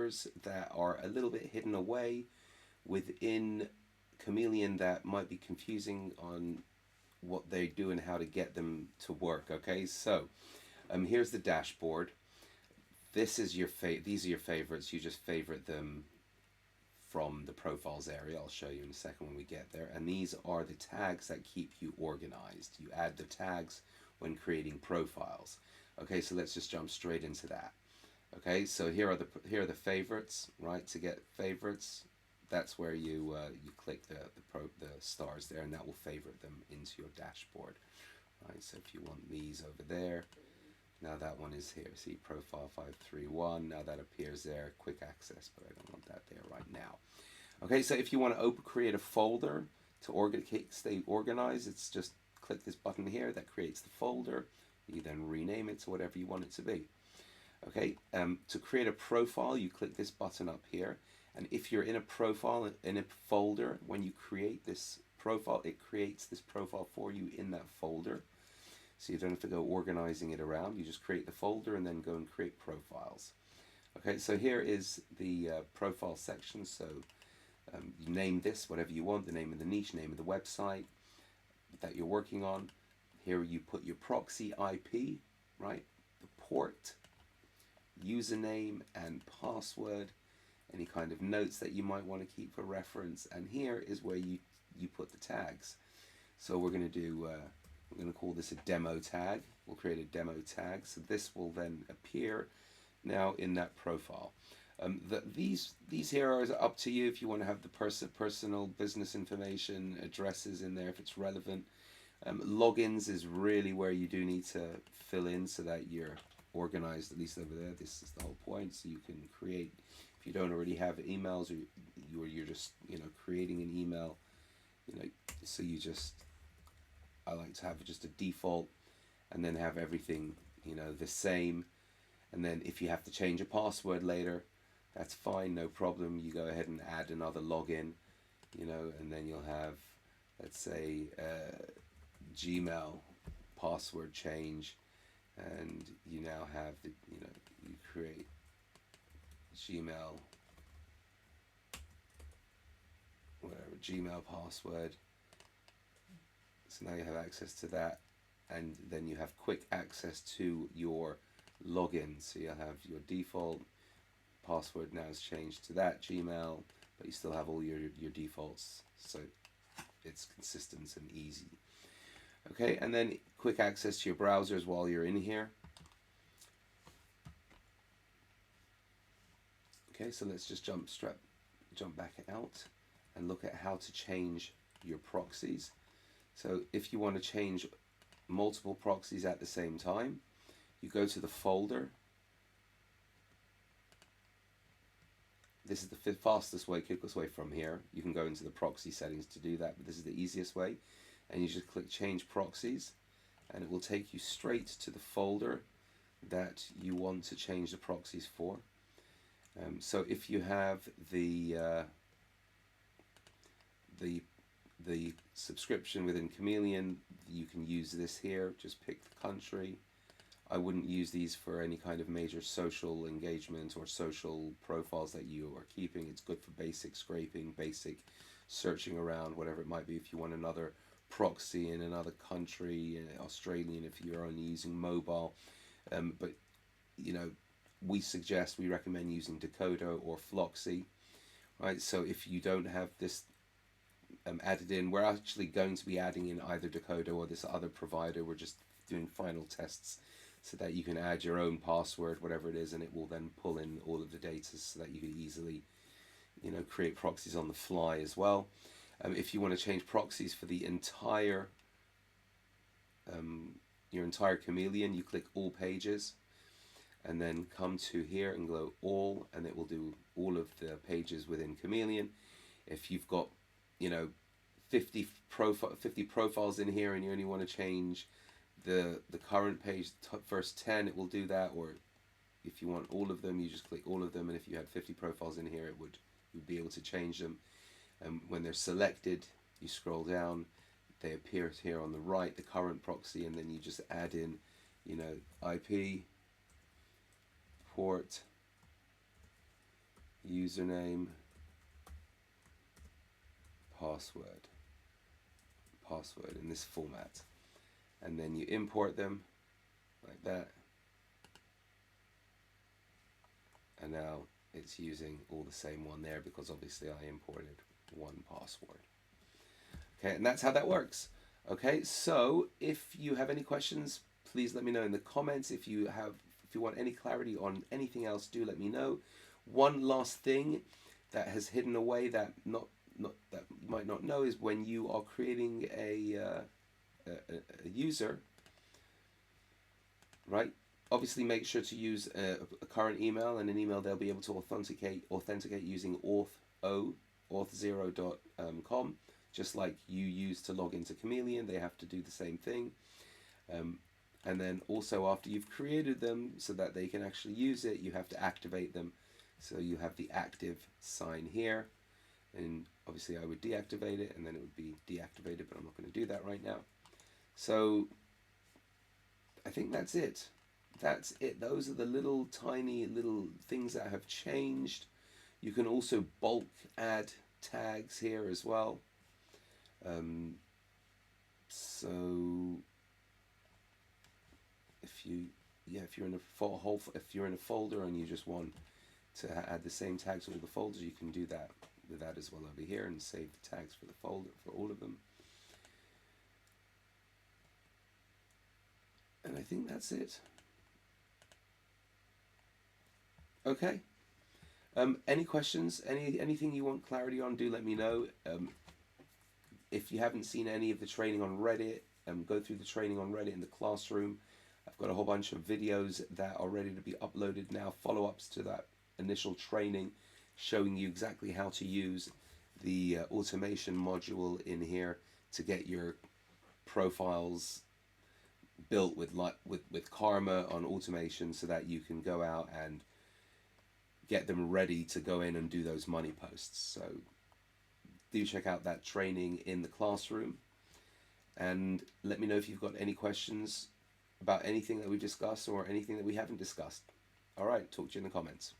features that are a little bit hidden away within Chameleon that might be confusing on what they do and how to get them to work. Okay, so here's the dashboard. This is your these are your favorites. You just favorite them from the profiles area. I'll show you in a second when we get there. And these are the tags that keep you organized. You add the tags when creating profiles. Okay, so let's just jump straight into that. Okay, so here are the favorites, right? To get favorites, that's where you you click the stars there, and that will favorite them into your dashboard. Right, so if you want these over there, now that one is here. See, profile 531. Now that appears there. Quick access, but I don't want that there right now. Okay, so if you want to create a folder to stay organized, it's just click this button here that creates the folder. You then rename it to whatever you want it to be. Okay, to create a profile, you click this button up here, and if you're in a profile in a folder, when you create this profile, it creates this profile for you in that folder. So you don't have to go organizing it around. You just create the folder and then go and create profiles. Okay, so here is the profile section. So you name this whatever you want, the name of the niche, name of the website that you're working on. Here you put your proxy IP, right? The port, username and password, any kind of notes that you might want to keep for reference. And here is where you put the tags. So we're going to do we're going to call this a demo tag. We'll create a demo tag. So this will then appear now in that profile. These here are up to you if you want to have the personal business information, addresses in there if it's relevant. Logins is really where you do need to fill in so that you're organized, at least over there. This is the whole point. So you can create, if you don't already have emails, or you're just creating an email, so you just, I like to have just a default and then have everything the same. And then if you have to change a password later, that's fine, no problem. You go ahead and add another login, and then you'll have, let's say, Gmail password change, and you now have the, you create Gmail, whatever, Gmail password. So now you have access to that, and then you have quick access to your login. So you'll have your default password now is changed to that Gmail, but you still have all your defaults, so it's consistent and easy. Okay, and then quick access to your browsers while you're in here. Okay, so let's just jump back out and look at how to change your proxies. So if you want to change multiple proxies at the same time, you go to the folder. This is the fastest way, quickest way from here. You can go into the proxy settings to do that, but this is the easiest way. And you just click change proxies, and it will take you straight to the folder that you want to change the proxies for. So if you have the subscription within Chameleon, you can use this here. Just pick the country. I wouldn't use these for any kind of major social engagement or social profiles that you are keeping. It's good for basic scraping, basic searching around, whatever it might be. If you want another proxy in another country, Australian, if you're only using mobile, but we recommend using Decoder or Floxy, right? So if you don't have this added in, we're actually going to be adding in either Decoder or this other provider. We're just doing final tests so that you can add your own password, whatever it is, and it will then pull in all of the data so that you can easily create proxies on the fly as well. If you want to change proxies for the entire your entire Chameleon, you click all pages and then come to here and go all, and it will do all of the pages within Chameleon. If you've got 50 profiles in here and you only want to change the current page, first 10, it will do that. Or if you want all of them, you just click all of them, and if you had 50 profiles in here, you'd be able to change them. And when they're selected, you scroll down, they appear here on the right, the current proxy, and then you just add in, IP, port, username, password in this format, and then you import them like that, and now it's using all the same one there because obviously I imported one password. Okay, and that's how that works. Okay, so if you have any questions, please let me know in the comments. If you want any clarity on anything else, do let me know. One last thing that has hidden away that that you might not know is when you are creating a user, right? Obviously, make sure to use a current email and an email they'll be able to authenticate using auth0.com, just like you use to log into Chameleon. They have to do the same thing. And then also after you've created them so that they can actually use it, you have to activate them. So you have the active sign here, and obviously I would deactivate it and then it would be deactivated, but I'm not going to do that right now. So I think that's it. That's it. Those are the little tiny little things that have changed. You can also bulk add tags here as well. So if you're in a folder and you just want to add the same tags to all the folders, you can do that with that as well over here and save the tags for the folder for all of them. And I think that's it. Okay. Any questions? Anything you want clarity on? Do let me know. If you haven't seen any of the training on Reddit, go through the training on Reddit in the classroom. I've got a whole bunch of videos that are ready to be uploaded now, follow-ups to that initial training, showing you exactly how to use the automation module in here to get your profiles built with Karma on automation, so that you can go out and get them ready to go in and do those money posts. So do check out that training in the classroom, and let me know if you've got any questions about anything that we discussed or anything that we haven't discussed. All right, talk to you in the comments.